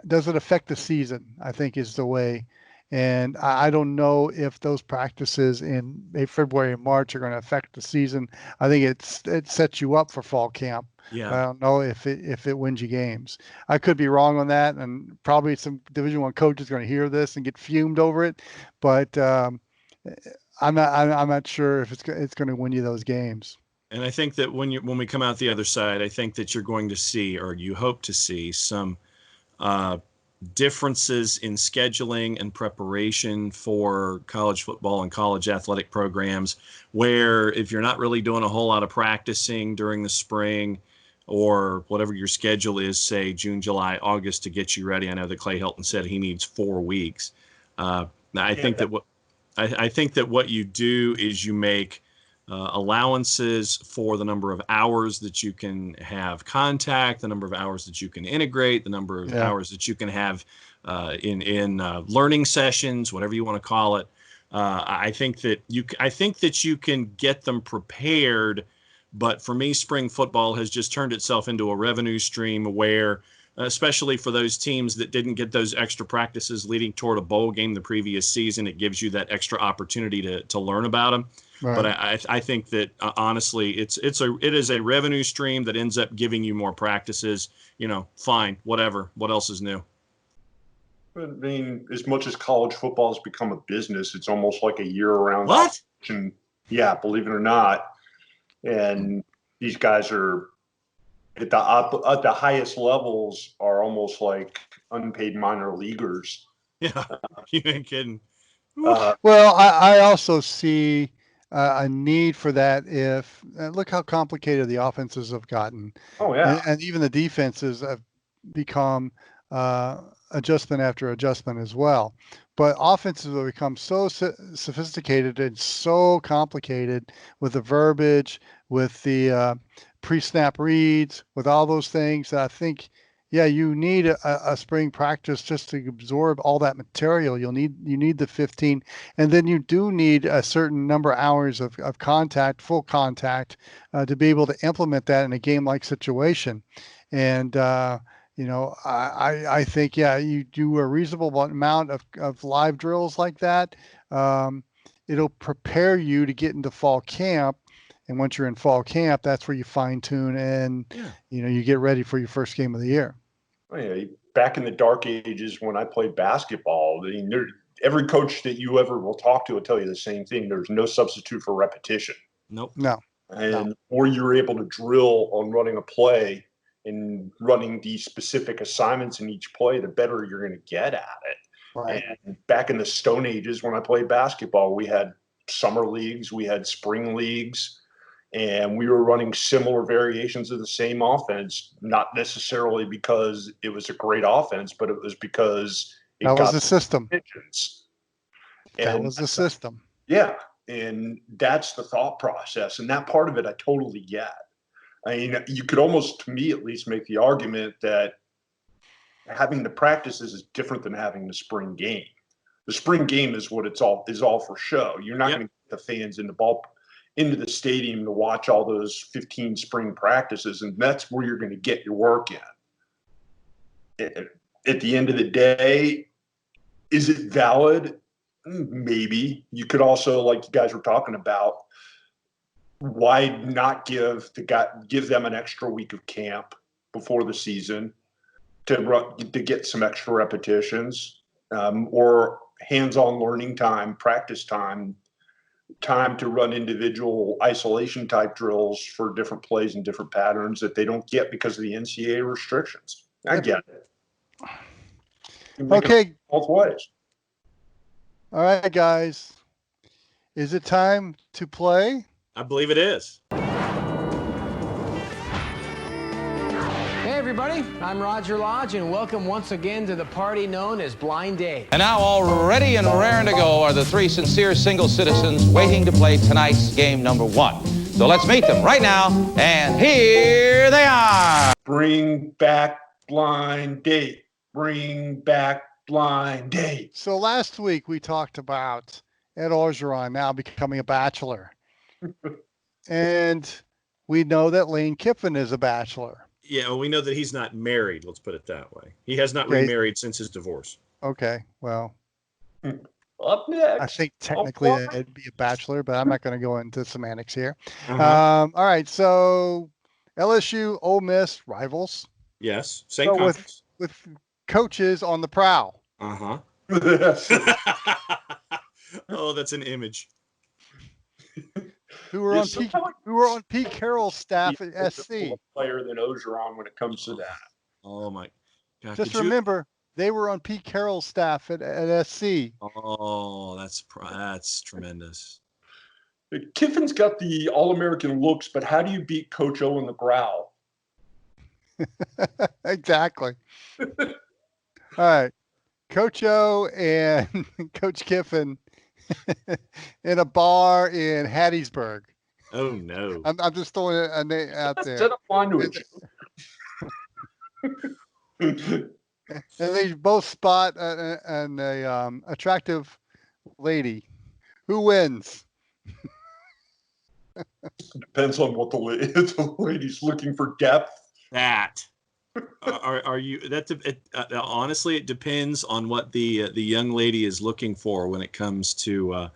does it affect the season? I think is the way. And I don't know if those practices in February and March are going to affect the season. I think it sets you up for fall camp. Yeah. But I don't know if it wins you games. I could be wrong on that, and probably some Division I coach is going to hear this and get fumed over it. But I'm not sure if it's going to win you those games. And I think that when we come out the other side, I think that you're going to see, or you hope to see, some differences in scheduling and preparation for college football and college athletic programs, where if you're not really doing a whole lot of practicing during the spring or whatever your schedule is, say I August to get you ready. I know that Clay Helton said he needs 4 weeks. I think that what you do is you make allowances for the number of hours that you can have contact, the number of hours that you can integrate, the number of hours that you can have in learning sessions, whatever you want to call it. I think that you can get them prepared, but for me, spring football has just turned itself into a revenue stream where, especially for those teams that didn't get those extra practices leading toward a bowl game the previous season, it gives you that extra opportunity to learn about them. Right. But I think that honestly, it is a revenue stream that ends up giving you more practices. Fine, whatever. What else is new? I mean, as much as college football has become a business, it's almost like a year-round operation. Yeah, believe it or not. And these guys are at the highest levels are almost like unpaid minor leaguers. Yeah, you ain't kidding. Well, I also see a need for that. If look how complicated the offenses have gotten. Oh yeah, and even the defenses have become adjustment after adjustment as well. But offenses have become so sophisticated and so complicated with the verbiage, with the pre-snap reads, with all those things that I think, you need a spring practice just to absorb all that material. You need the 15, and then you do need a certain number of hours of contact, full contact, to be able to implement that in a game-like situation. And I think, you do a reasonable amount of live drills like that. It'll prepare you to get into fall camp. And once you're in fall camp, that's where you fine tune and, you get ready for your first game of the year. Oh, yeah. Back in the dark ages when I played basketball, every coach that you ever will talk to will tell you the same thing. There's no substitute for repetition. Nope. No. And or you're able to drill on running a play and running these specific assignments in each play, the better you're going to get at it. Right. And back in the Stone Ages when I played basketball, we had summer leagues, we had spring leagues, and we were running similar variations of the same offense, not necessarily because it was a great offense, but it was because that was the system. That was the system. Yeah. And that's the thought process. And that part of it, I totally get. I mean, you could almost, to me at least, make the argument that having the practices is different than having the spring game. The spring game is what is all for show. You're not going to get the fans into the stadium to watch all those 15 spring practices, and that's where you're going to get your work in. At the end of the day, is it valid? Maybe. You could also, like you guys were talking about, why not give them an extra week of camp before the season to get some extra repetitions, or hands-on learning time, practice time to run individual isolation type drills for different plays and different patterns that they don't get because of the NCAA restrictions. I get it. Okay. Both ways. All right, guys. Is it time to play? I believe it is. Hey, everybody. party. I'm Roger Lodge, and welcome once again to the party known as Blind Date. And now all ready and raring to go are the three sincere single citizens waiting to play tonight's game number 1. So let's meet them right now, and here they are. Bring back Blind Date. Bring back Blind Date. So last week we talked about Ed Orgeron now becoming a bachelor. And we know that Lane Kiffin is a bachelor. Yeah, well, we know that he's not married. Let's put it that way. He has not remarried since his divorce. Okay, well, up next. I think technically I'd be a bachelor, but I'm not going to go into semantics here. Uh-huh. All right, so LSU, Ole Miss, rivals. Yes, same conference. With coaches on the prowl. Uh-huh. Oh, that's an image. Who were on Pete Carroll's staff at SC. Player than Orgeron when it comes to that. Oh my God! Just remember, they were on Pete Carroll's staff at SC. Oh, that's tremendous. Kiffin's got the All-American looks, but how do you beat Coach O in the growl? Exactly. All right, Coach O and Coach Kiffin in a bar in Hattiesburg. Oh no! I'm just throwing a name out there. Set up line to And they both spot an attractive lady. Who wins? Depends on what the lady's looking for. Depth. That. Are you that? Honestly, it depends on what the young lady is looking for when it comes to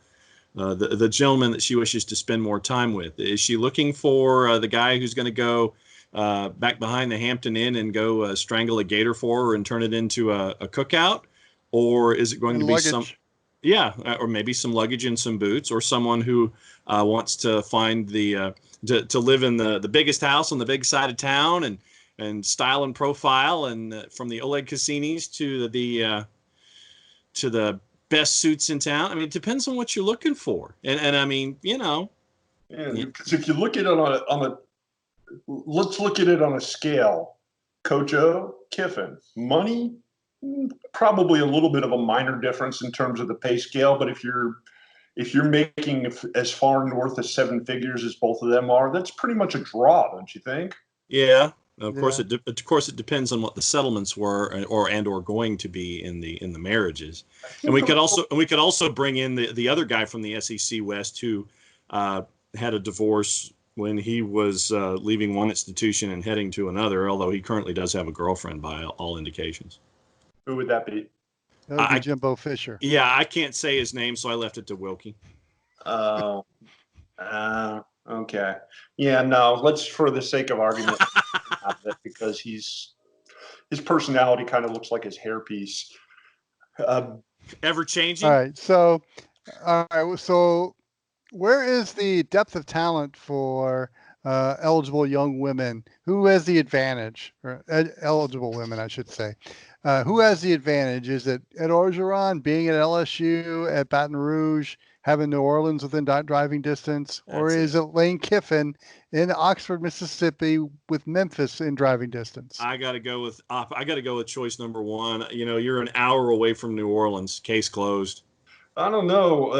the gentleman that she wishes to spend more time with. Is she looking for the guy who's going to go back behind the Hampton Inn and go strangle a gator for her and turn it into a cookout, or is it going to be luggage? Or maybe some luggage and some boots, or someone who wants to find to live in the biggest house on the big side of town and style and profile, and from the Oleg Cassinis to the best suits in town. I mean, it depends on what you're looking for. And I mean, because if you look at it let's look at it on a scale. Coach O, Kiffin, money, probably a little bit of a minor difference in terms of the pay scale. But if you're making as far north as 7 figures as both of them are, that's pretty much a draw, don't you think? Yeah. Of course, it depends on what the settlements were, or going to be in the marriages, and we could also bring in the other guy from the SEC West who had a divorce when he was leaving one institution and heading to another. Although he currently does have a girlfriend by all indications. Who would that be? That would be Jimbo Fisher. Yeah, I can't say his name, so I left it to Wilkie. Oh, okay. Yeah, no. Let's, for the sake of argument. Because his personality kind of looks like his hairpiece. Ever changing. All right. So where is the depth of talent for eligible young women? Who has the advantage? Or eligible women, I should say. Who has the advantage? Is it Ed Orgeron being at LSU, at Baton Rouge, having New Orleans within driving distance, or is it Lane Kiffin in Oxford, Mississippi, with Memphis in driving distance? I got to go with choice number one. You're an hour away from New Orleans. Case closed. I don't know.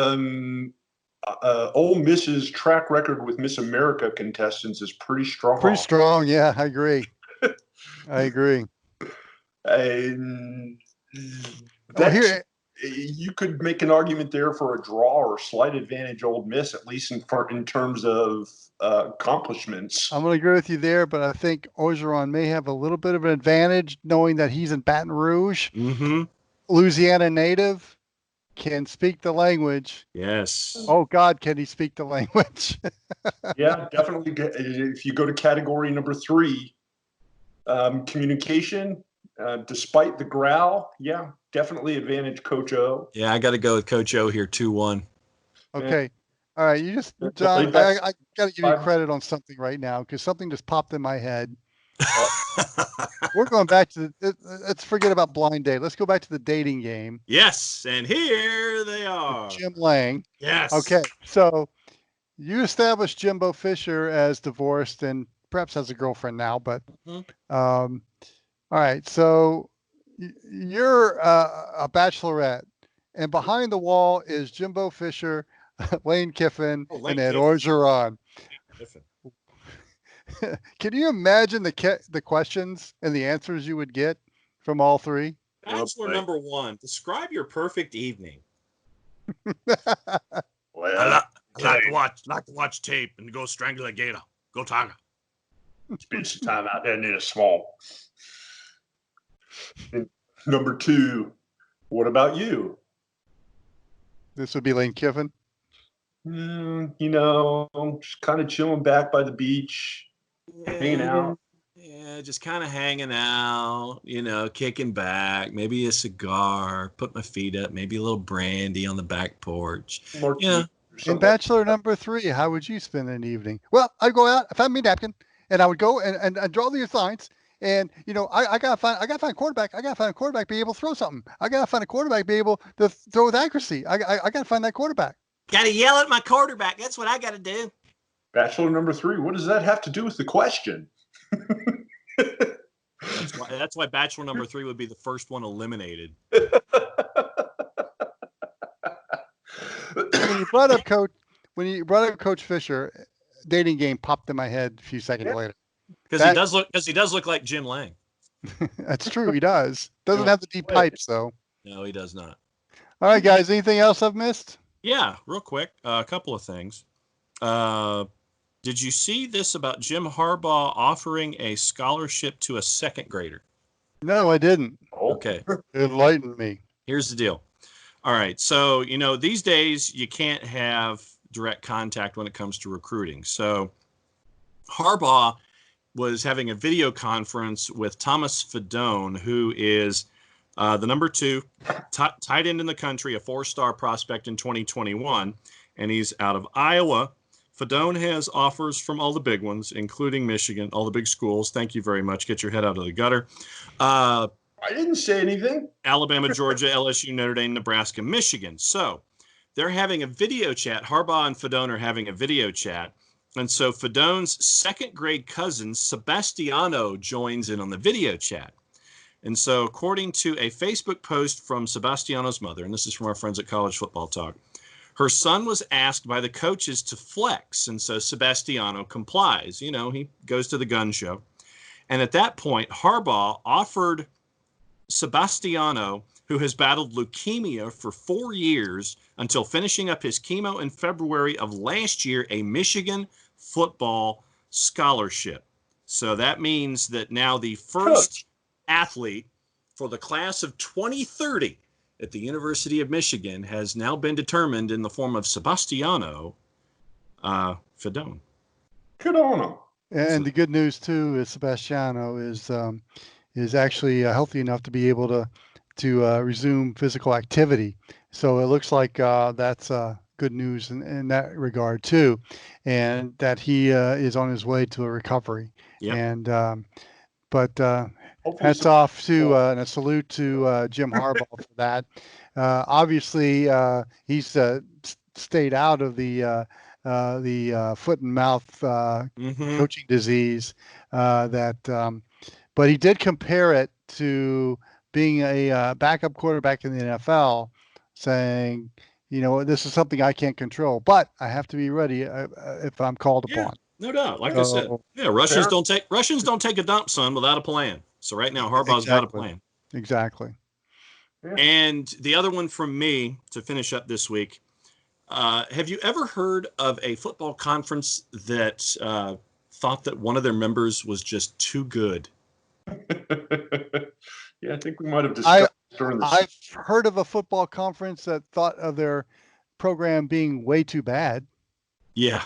Ole Miss's track record with Miss America contestants is pretty strong. Pretty strong, yeah. I agree. I agree. You could make an argument there for a draw or slight advantage Ole Miss, at least in terms of accomplishments. I'm going to agree with you there, but I think Orgeron may have a little bit of an advantage knowing that he's in Baton Rouge. Mm-hmm. Louisiana native, can speak the language. Yes. Oh, God, can he speak the language? Yeah, definitely. If you go to category number 3, communication, despite the growl, yeah, definitely advantage Coach O. Yeah, I got to go with Coach O here, 2-1. Okay. All right. You just, John, I got to give you credit on something right now because something just popped in my head. We're going back to let's forget about blind date. Let's go back to the dating game. Yes. And here they are. Jim Lang. Yes. Okay. So you established Jimbo Fisher as divorced and perhaps has a girlfriend now, but All right. So you're a bachelorette, and behind the wall is Jimbo Fisher, Lane Kiffin, and Ed Orgeron. Can you imagine the questions and the answers you would get from all three? Bachelor number 1, describe your perfect evening. Well, I like to watch tape and go strangle a gator. Go Tiger. spend some time out there near the swamp. And number 2, what about you? This would be Lane Kiffin. Just kind of chilling back by the beach, hanging out. Yeah, just kind of hanging out, kicking back, maybe a cigar, put my feet up, maybe a little brandy on the back porch. In Bachelor number 3, how would you spend an evening? Well, I'd go out, find me a napkin, and I would go and draw the assignments. And I gotta find a quarterback. I gotta find a quarterback be able to throw something. I gotta find a quarterback be able to throw with accuracy. I gotta find that quarterback. Gotta yell at my quarterback. That's what I gotta do. Bachelor number 3, what does that have to do with the question? That's why Bachelor number 3 would be the first one eliminated. When you brought up Coach Fisher, dating game popped in my head a few seconds later. Because he does look like Jim Lang. That's true. He does. Doesn't have the deep pipes though. No, he does not. All right, guys. Anything else I've missed? Yeah, real quick. A couple of things. Did you see this about Jim Harbaugh offering a scholarship to a second grader? No, I didn't. Okay. Enlighten me. Here's the deal. All right. So, these days you can't have direct contact when it comes to recruiting. So Harbaugh was having a video conference with Thomas Fedone, who is the number 2 tight end in the country, a 4-star prospect in 2021, and he's out of Iowa. Fedone has offers from all the big ones, including Michigan, all the big schools. Thank you very much. Get your head out of the gutter. I didn't say anything. Alabama, Georgia, LSU, Notre Dame, Nebraska, Michigan. So they're having a video chat. Harbaugh and Fedone are having a video chat. And so Fedone's second grade cousin, Sebastiano, joins in on the video chat. And so according to a Facebook post from Sebastiano's mother, and this is from our friends at College Football Talk, her son was asked by the coaches to flex. And so Sebastiano complies. He goes to the gun show. And at that point, Harbaugh offered Sebastiano, who has battled leukemia for 4 years until finishing up his chemo in February of last year, a Michigan football scholarship. So that means that now the first athlete for the class of 2030 at the University of Michigan has now been determined in the form of Sebastiano Fedone. Good on him. And the good news too is Sebastiano is actually healthy enough to be able to resume physical activity. So it looks like that's good news in that regard too, and that he is on his way to a recovery. Yep. And hats off to and a salute to Jim Harbaugh for that. Obviously, he's stayed out of the foot and mouth coaching disease but he did compare it to being a backup quarterback in the NFL, saying, this is something I can't control, but I have to be ready if I'm called upon. No doubt. Like I said, Russians don't take a dump, son, without a plan. So right now, Harbaugh's got a plan. Exactly. And the other one from me to finish up this week. Have you ever heard of a football conference that thought that one of their members was just too good? Yeah, I think we might have discussed during this. I've heard of a football conference that thought of their program being way too bad. Yeah.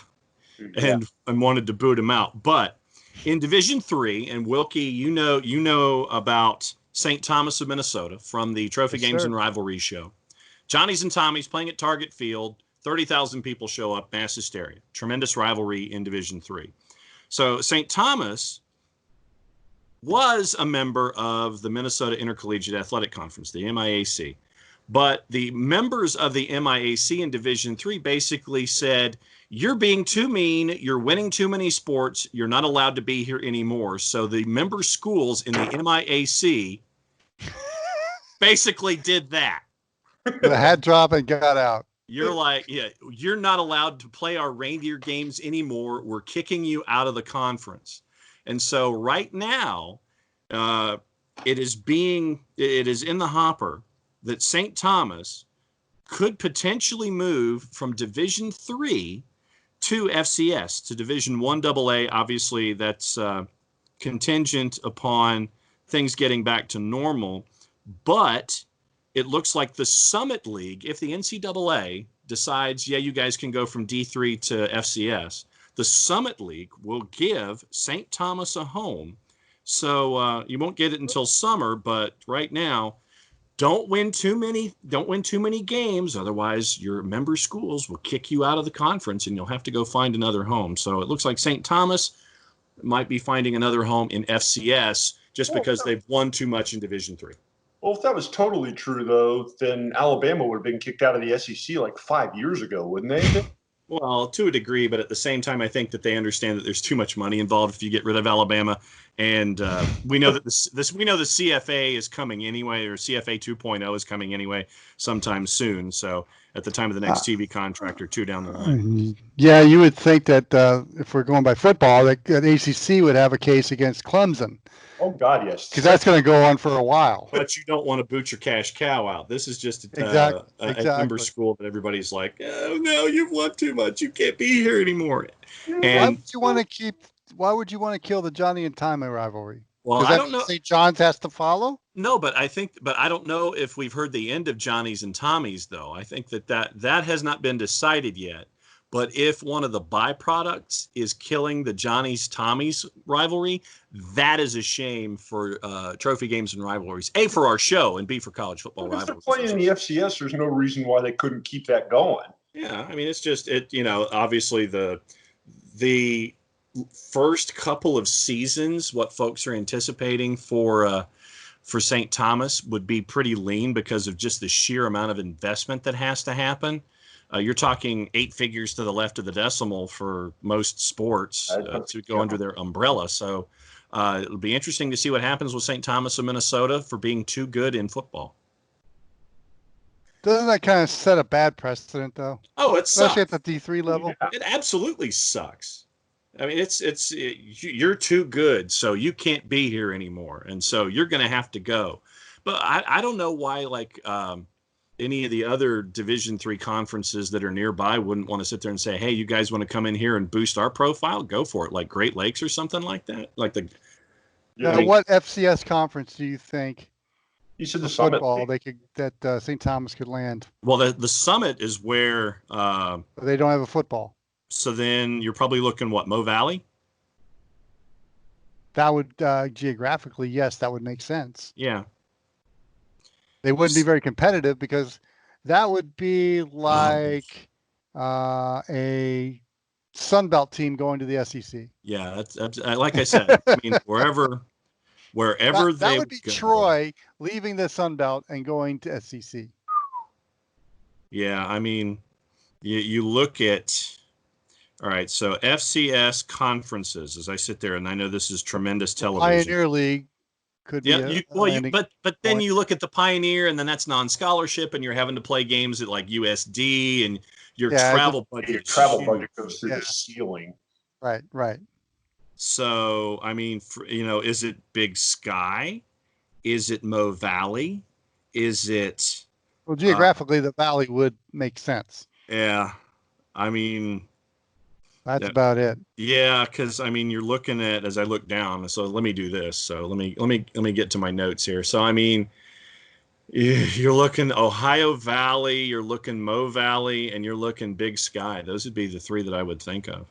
And wanted to boot him out. But in Division III, and Wilkie, you know about St. Thomas of Minnesota from the Trophy Games and Rivalry show. Johnny's and Tommy's playing at Target Field. 30,000 people show up, mass hysteria. Tremendous rivalry in Division III. So St. Thomas was a member of the Minnesota Intercollegiate Athletic Conference, the MIAC. But the members of the MIAC in Division III basically said, you're being too mean, you're winning too many sports, you're not allowed to be here anymore. So the member schools in the MIAC basically did that. The hat drop and got out. You're like, yeah, you're not allowed to play our reindeer games anymore. We're kicking you out of the conference. And so right now, it is in the hopper that St. Thomas could potentially move from Division III to FCS, to Division 1AA. Obviously, that's contingent upon things getting back to normal. But it looks like the Summit League, if the NCAA decides, yeah, you guys can go from D3 to FCS, the Summit League will give St. Thomas a home. So you won't get it until summer, but right now, don't win too many games, otherwise your member schools will kick you out of the conference and you'll have to go find another home. So it looks like St. Thomas might be finding another home in FCS just because they've won too much in Division III. Well, if that was totally true, though, then Alabama would have been kicked out of the SEC like 5 years ago, wouldn't they? Well, to a degree, but at the same time, I think that they understand that there's too much money involved if you get rid of Alabama. And we know that we know the CFA is coming anyway, or CFA 2.0 is coming anyway sometime soon. So at the time of the next TV contract or two down the line. Yeah, you would think that if we're going by football, that ACC would have a case against Clemson. Oh, God, yes. Because that's going to go on for a while. But you don't want to boot your cash cow out. This is just Exactly. a member school that everybody's like, oh, no, you've won too much. You can't be here anymore. And why would you want to kill the Johnny and Tommy rivalry? Well, I don't know. St. John's has to follow? No, but I don't know if we've heard the end of Johnny's and Tommy's, though. I think that has not been decided yet. But if one of the byproducts is killing the Johnny's Tommy's rivalry, that is a shame for trophy games and rivalries. A, for our show, and B, for college football rivalries. If they're playing in the FCS, there's no reason why they couldn't keep that going. Yeah, I mean, it's just obviously the first couple of seasons, what folks are anticipating for St. Thomas would be pretty lean because of just the sheer amount of investment that has to happen. You're talking 8 figures to the left of the decimal for most sports to go under their umbrella. So it'll be interesting to see what happens with St. Thomas of Minnesota for being too good in football. Doesn't that kind of set a bad precedent, though? Oh, it sucks. Especially at the D3 level. It absolutely sucks. I mean, you're too good, so you can't be here anymore, and so you're going to have to go. But I don't know why, any of the other Division III conferences that are nearby wouldn't want to sit there and say, hey, you guys want to come in here and boost our profile? Go for it, like Great Lakes or something like that. What FCS conference do you think? You said the Summit. That St. Thomas could land. Well, the Summit is where they don't have a football. So then you're probably looking Mo Valley? That would geographically, yes, that would make sense. Yeah. They wouldn't be very competitive because that would be like a Sunbelt team going to the SEC. Yeah, that's like I said. I mean, wherever that would be Troy leaving the Sunbelt and going to SEC. Yeah, I mean, you look at. All right, so FCS conferences. As I sit there, and I know this is tremendous television. Pioneer League. Could be but then you look at the Pioneer, and then that's non-scholarship, and you're having to play games at like USD, and your travel budget goes through the ceiling. Right. So I mean, is it Big Sky? Is it Mo Valley? Is it? Well, geographically, the Valley would make sense. Yeah, I mean. That's about it. Yeah, because I mean, you're looking at as I look down. So let me do this. So let me get to my notes here. So I mean, you're looking Ohio Valley, you're looking Mo Valley, and you're looking Big Sky. Those would be the 3 that I would think of.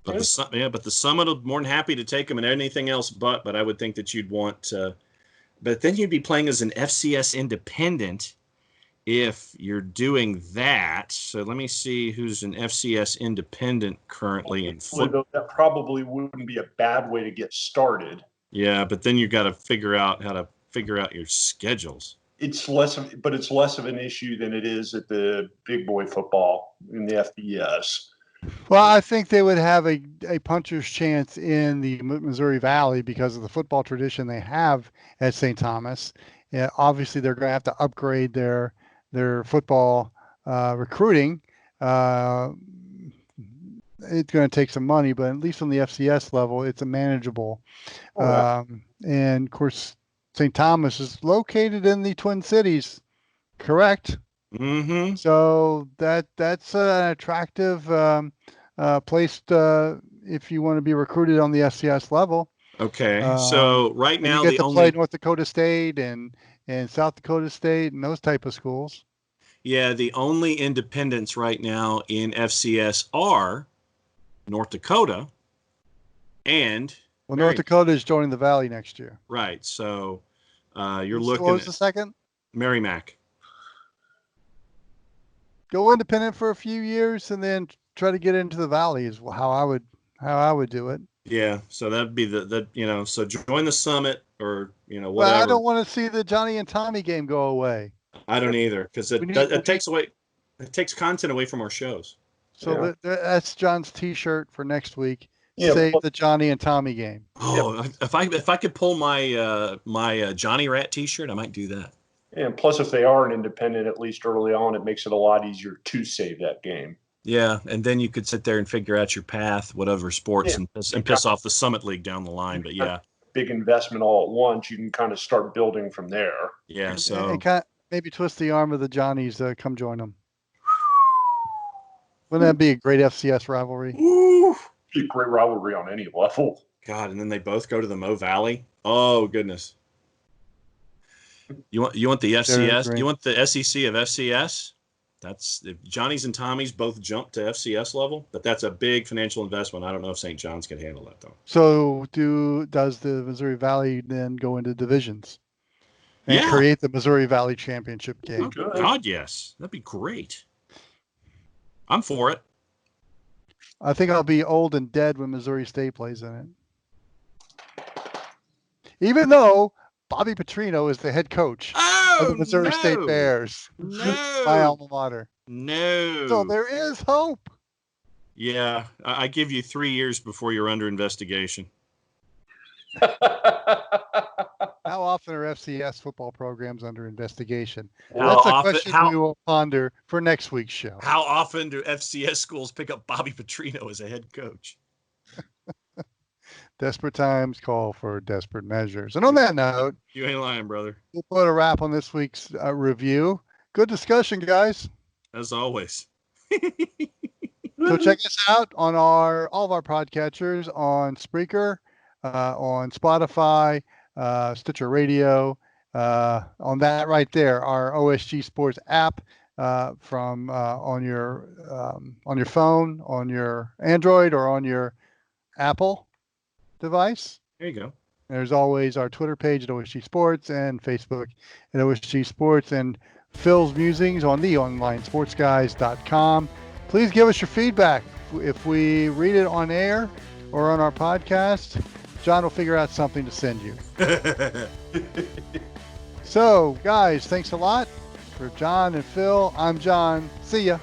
But the Summit will be more than happy to take them and anything else. But I would think that you'd want to. But then you'd be playing as an FCS independent. If you're doing that, so let me see who's an FCS independent currently in football. That probably wouldn't be a bad way to get started. Yeah, but then you've got to figure out how to figure out your schedules. it's less of an issue than it is at the big boy football in the FBS. Well, I think they would have a puncher's chance in the Missouri Valley because of the football tradition they have at St. Thomas. Yeah, obviously, they're going to have to upgrade their football recruiting. It's going to take some money, but at least on the FCS level, it's a manageable. And of course, St. Thomas is located in the Twin Cities, correct? Mm-hmm. So that's an attractive place if you want to be recruited on the FCS level. Okay, so right now you get to play North Dakota State and South Dakota State and those type of schools. Yeah, the only independents right now in FCS are North Dakota and North Dakota is joining the Valley next year. Right. So you're looking What was the second? Merrimack. Go independent for a few years and then try to get into the Valley is how I would do it. Yeah, so that'd be so join the Summit or whatever. But I don't want to see the Johnny and Tommy game go away. I don't either because it takes content away from our shows. So that's John's T-shirt for next week. Save the Johnny and Tommy game. Oh, if I could pull my my Johnny Rat T-shirt, I might do that. And plus, if they are an independent, at least early on, it makes it a lot easier to save that game. Yeah, and then you could sit there and figure out your path, whatever sports, and piss off the Summit League down the line. But yeah, big investment all at once. You can kind of start building from there. Yeah, so and maybe twist the arm of the Johnnies. Come join them. Wouldn't that be a great FCS rivalry? Ooh, be a great rivalry on any level. God, and then they both go to the Mo Valley. Oh goodness. You want the FCS? You want the SEC of FCS? That's if Johnny's and Tommy's both jump to FCS level, but that's a big financial investment. I don't know if St. John's can handle that though. So does the Missouri Valley then go into divisions and create the Missouri Valley Championship game? Oh, God, yes, that'd be great. I'm for it. I think I'll be old and dead when Missouri State plays in it. Even though Bobby Petrino is the head coach of the Missouri State Bears. No. My alma mater. No. So there is hope. Yeah, I give you 3 years before you're under investigation. How often are FCS football programs under investigation? How That's a often, question we will ponder for next week's show. How often do FCS schools pick up Bobby Petrino as a head coach? Desperate times call for desperate measures. And on that note, you ain't lying, brother. We'll put a wrap on this week's review. Good discussion, guys. As always. So check us out on all of our podcatchers on Spreaker, on Spotify, Stitcher Radio, on that right there, our OSG Sports app from on your phone, on your Android, or on your Apple device. There you go. There's always our Twitter page at OSG Sports and Facebook at OSG Sports and Phil's musings on theonlinesportsguys.com. Please give us your feedback. If we read it on air or on our podcast, John will figure out something to send you. So, guys, thanks a lot. For John and Phil, I'm John. See ya.